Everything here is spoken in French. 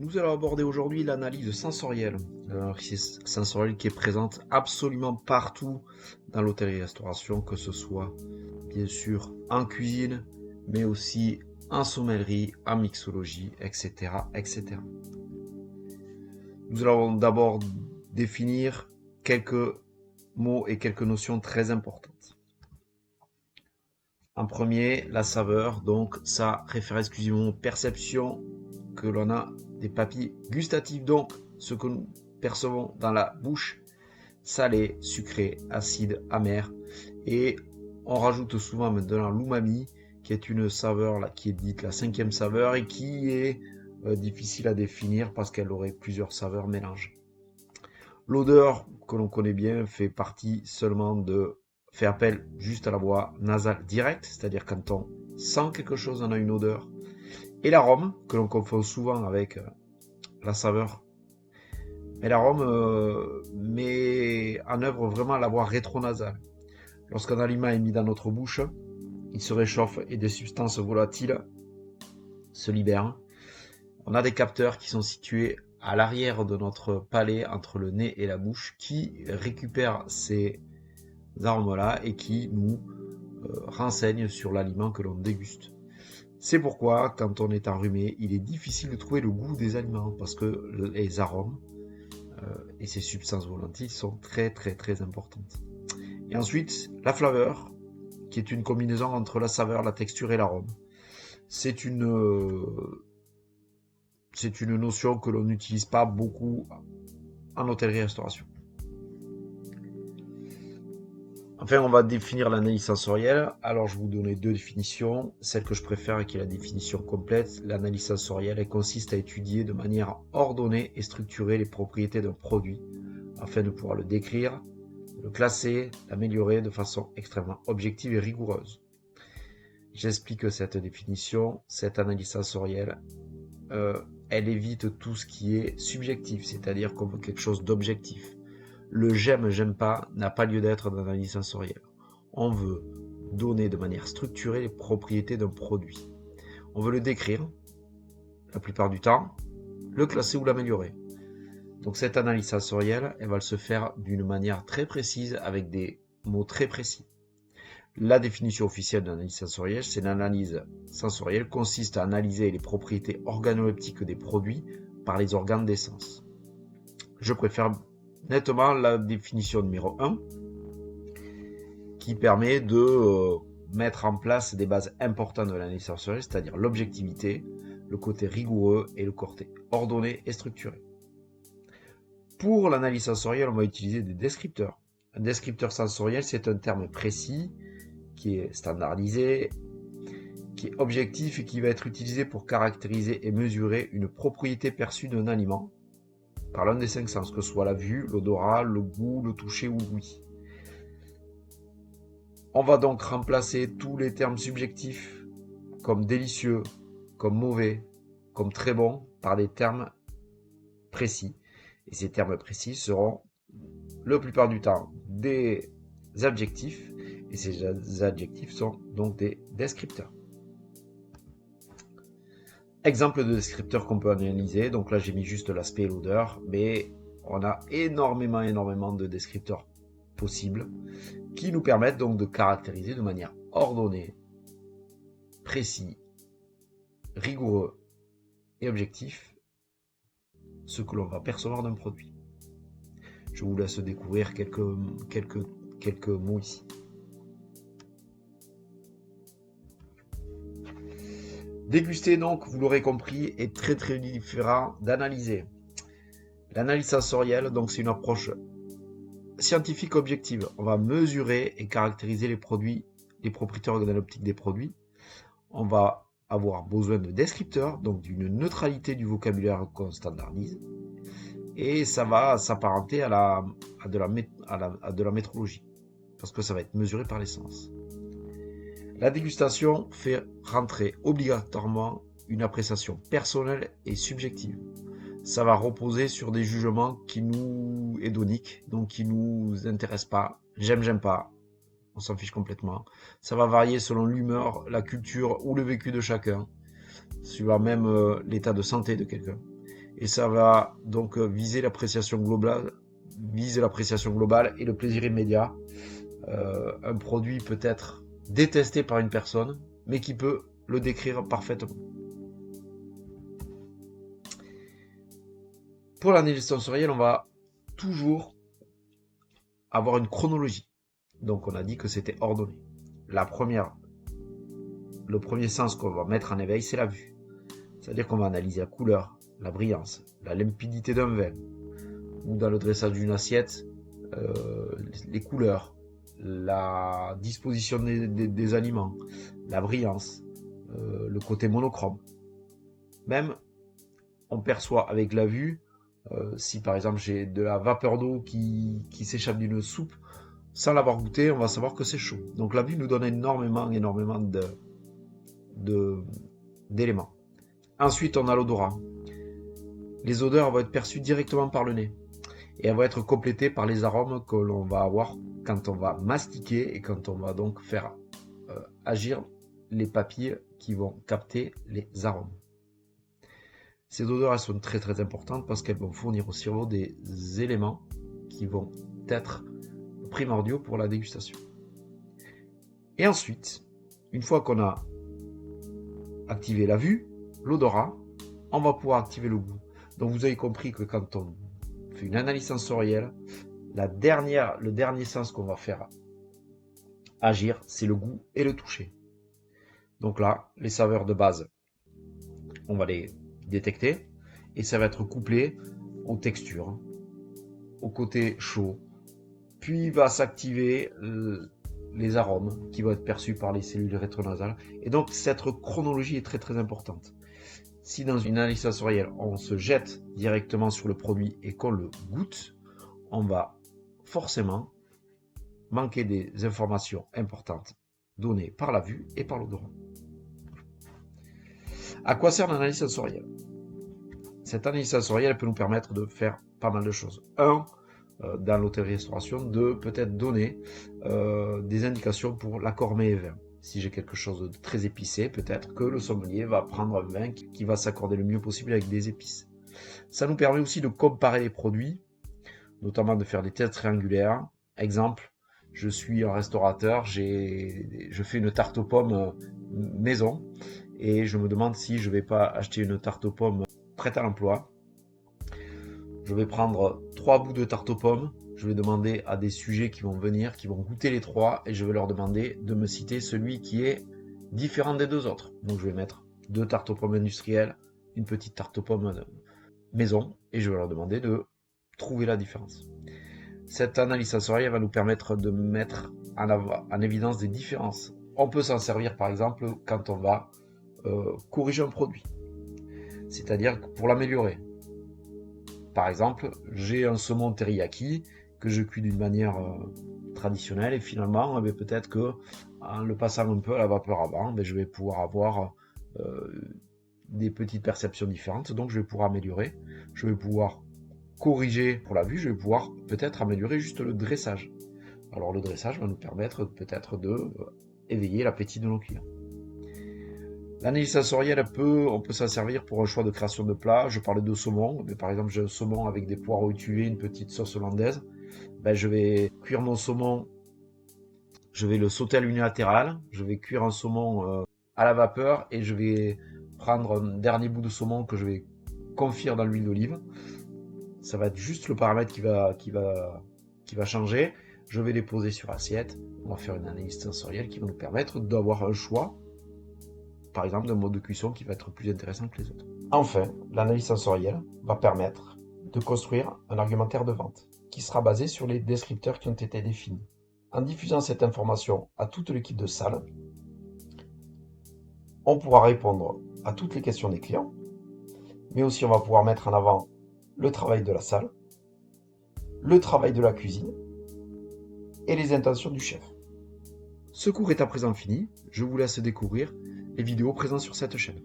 Nous allons aborder aujourd'hui l'analyse sensorielle. Sensorielle qui est présente absolument partout dans l'hôtellerie-restauration, que ce soit bien sûr en cuisine, mais aussi en sommellerie, en mixologie, etc., etc. Nous allons d'abord définir quelques mots et quelques notions très importantes. En premier, la saveur, donc ça réfère exclusivement aux perceptions que l'on a des papilles gustatives, donc ce que nous percevons dans la bouche, salé, sucré, acide, amer. Et on rajoute souvent maintenant l'umami, qui est une saveur là, qui est dite la cinquième saveur et qui est difficile à définir parce qu'elle aurait plusieurs saveurs mélangées. L'odeur que l'on connaît bien fait appel juste à la voie nasale directe, c'est-à-dire quand on sent quelque chose, on a une odeur. Et l'arôme, que l'on confond souvent avec la saveur. Mais l'arôme met en œuvre vraiment la voie rétronasale. Lorsqu'un aliment est mis dans notre bouche, il se réchauffe et des substances volatiles se libèrent. On a des capteurs qui sont situés à l'arrière de notre palais, entre le nez et la bouche, qui récupèrent ces arômes-là et qui nous renseignent sur l'aliment que l'on déguste. C'est pourquoi, quand on est enrhumé, il est difficile de trouver le goût des aliments, parce que les arômes et ces substances volatiles sont très très très importantes. Et ensuite, la flaveur, qui est une combinaison entre la saveur, la texture et l'arôme. C'est une notion que l'on n'utilise pas beaucoup en hôtellerie-restauration. Enfin, on va définir l'analyse sensorielle. Alors, je vais vous donner deux définitions. Celle que je préfère, qui est la définition complète. L'analyse sensorielle, elle consiste à étudier de manière ordonnée et structurée les propriétés d'un produit, afin de pouvoir le décrire, le classer, l'améliorer de façon extrêmement objective et rigoureuse. J'explique cette définition. Cette analyse sensorielle, elle évite tout ce qui est subjectif, c'est-à-dire comme quelque chose d'objectif. Le j'aime pas n'a pas lieu d'être dans l'analyse sensorielle. On veut donner de manière structurée les propriétés d'un produit. On veut le décrire, la plupart du temps, le classer ou l'améliorer. Donc cette analyse sensorielle, elle va se faire d'une manière très précise avec des mots très précis. La définition officielle de l'analyse sensorielle, c'est l'analyse sensorielle consiste à analyser les propriétés organoleptiques des produits par les organes des sens. Je préfère nettement la définition numéro 1 qui permet de mettre en place des bases importantes de l'analyse sensorielle, c'est-à-dire l'objectivité, le côté rigoureux et le côté ordonné et structuré. Pour l'analyse sensorielle, on va utiliser des descripteurs. Un descripteur sensoriel, c'est un terme précis qui est standardisé, qui est objectif et qui va être utilisé pour caractériser et mesurer une propriété perçue d'un aliment par l'un des 5 sens, que ce soit la vue, l'odorat, le goût, le toucher ou l'ouïe. On va donc remplacer tous les termes subjectifs comme délicieux, comme mauvais, comme très bon par des termes précis. Et ces termes précis seront la plupart du temps des adjectifs, et ces adjectifs sont donc des descripteurs. Exemple de descripteurs qu'on peut analyser, donc là j'ai mis juste l'aspect et l'odeur, mais on a énormément de descripteurs possibles qui nous permettent donc de caractériser de manière ordonnée, précis, rigoureux et objectif ce que l'on va percevoir d'un produit. Je vous laisse découvrir quelques mots ici. Déguster, donc, vous l'aurez compris, est très très différent d'analyser. L'analyse sensorielle, donc, c'est une approche scientifique objective. On va mesurer et caractériser les produits, les propriétés organoleptiques des produits. On va avoir besoin de descripteurs, donc d'une neutralité du vocabulaire qu'on standardise. Et ça va s'apparenter à de la métrologie, parce que ça va être mesuré par les sens. La dégustation fait rentrer obligatoirement une appréciation personnelle et subjective. Ça va reposer sur des jugements hédoniques, donc qui nous intéressent pas. J'aime pas, on s'en fiche complètement. Ça va varier selon l'humeur, la culture ou le vécu de chacun, suivant même l'état de santé de quelqu'un. et ça va donc viser l'appréciation globale, et le plaisir immédiat. Un produit peut être détesté par une personne, mais qui peut le décrire parfaitement. Pour l'analyse sensorielle, on va toujours avoir une chronologie. Donc on a dit que c'était ordonné. Le premier sens qu'on va mettre en éveil, c'est la vue. C'est-à-dire qu'on va analyser la couleur, la brillance, la limpidité d'un vin, ou dans le dressage d'une assiette, les couleurs, la disposition des aliments, la brillance, le côté monochrome. Même, on perçoit avec la vue, si par exemple j'ai de la vapeur d'eau qui s'échappe d'une soupe, sans l'avoir goûté, on va savoir que c'est chaud. Donc la vue nous donne énormément d'éléments. Ensuite, on a l'odorat. Les odeurs vont être perçues directement par le nez. Et elles vont être complétées par les arômes que l'on va avoir quand on va mastiquer et quand on va donc faire agir les papilles qui vont capter les arômes. Ces odeurs, elles sont très très importantes parce qu'elles vont fournir au cerveau des éléments qui vont être primordiaux pour la dégustation. Et ensuite, une fois qu'on a activé la vue, l'odorat, on va pouvoir activer le goût. Donc vous avez compris que quand on fait une analyse sensorielle, le dernier sens qu'on va faire agir, c'est le goût et le toucher. Donc là, les saveurs de base, on va les détecter et ça va être couplé aux textures, au côté chaud, puis va s'activer les arômes qui vont être perçus par les cellules rétronasales. Et donc cette chronologie est très très importante. Si dans une analyse sensorielle, on se jette directement sur le produit et qu'on le goûte, on va forcément manquer des informations importantes données par la vue et par l'odorat. À quoi sert l'analyse sensorielle? Cette analyse sensorielle peut nous permettre de faire pas mal de choses. Dans l'hôtellerie-restauration, de peut-être donner des indications pour l'accord mets et vin. Si j'ai quelque chose de très épicé, peut-être que le sommelier va prendre un vin qui va s'accorder le mieux possible avec des épices. Ça nous permet aussi de comparer les produits, notamment de faire des tests triangulaires. Exemple, je suis un restaurateur, je fais une tarte aux pommes maison et je me demande si je ne vais pas acheter une tarte aux pommes prête à l'emploi. Je vais prendre 3 bouts de tarte aux pommes, je vais demander à des sujets qui vont venir, qui vont goûter les 3, et je vais leur demander de me citer celui qui est différent des 2 autres. Donc je vais mettre 2 tartes aux pommes industrielles, une petite tarte aux pommes maison, et je vais leur demander de trouver la différence. Cette analyse sensorielle va nous permettre de mettre en évidence des différences. On peut s'en servir par exemple quand on va corriger un produit, c'est-à-dire pour l'améliorer. Par exemple, j'ai un saumon teriyaki que je cuis d'une manière traditionnelle et finalement, peut-être que en le passant un peu à la vapeur avant, je vais pouvoir avoir des petites perceptions différentes, donc je vais pouvoir améliorer, je vais pouvoir corriger pour la vue, je vais pouvoir peut-être améliorer juste le dressage. Alors le dressage va nous permettre peut-être de éveiller l'appétit de nos clients. L'analyse sensorielle, on peut s'en servir pour un choix de création de plat. Je parlais de saumon, mais par exemple j'ai un saumon avec des poireaux étuvés, une petite sauce hollandaise. Je vais cuire mon saumon, je vais le sauter à l'unilatéral, je vais cuire un saumon à la vapeur et je vais prendre un dernier bout de saumon que je vais confire dans l'huile d'olive. Ça va être juste le paramètre qui va changer. Je vais les poser sur assiette. On va faire une analyse sensorielle qui va nous permettre d'avoir un choix, par exemple d'un mode de cuisson qui va être plus intéressant que les autres. Enfin, l'analyse sensorielle va permettre de construire un argumentaire de vente qui sera basé sur les descripteurs qui ont été définis. En diffusant cette information à toute l'équipe de salle, on pourra répondre à toutes les questions des clients, mais aussi on va pouvoir mettre en avant le travail de la salle, le travail de la cuisine et les intentions du chef. Ce cours est à présent fini, je vous laisse découvrir les vidéos présentes sur cette chaîne.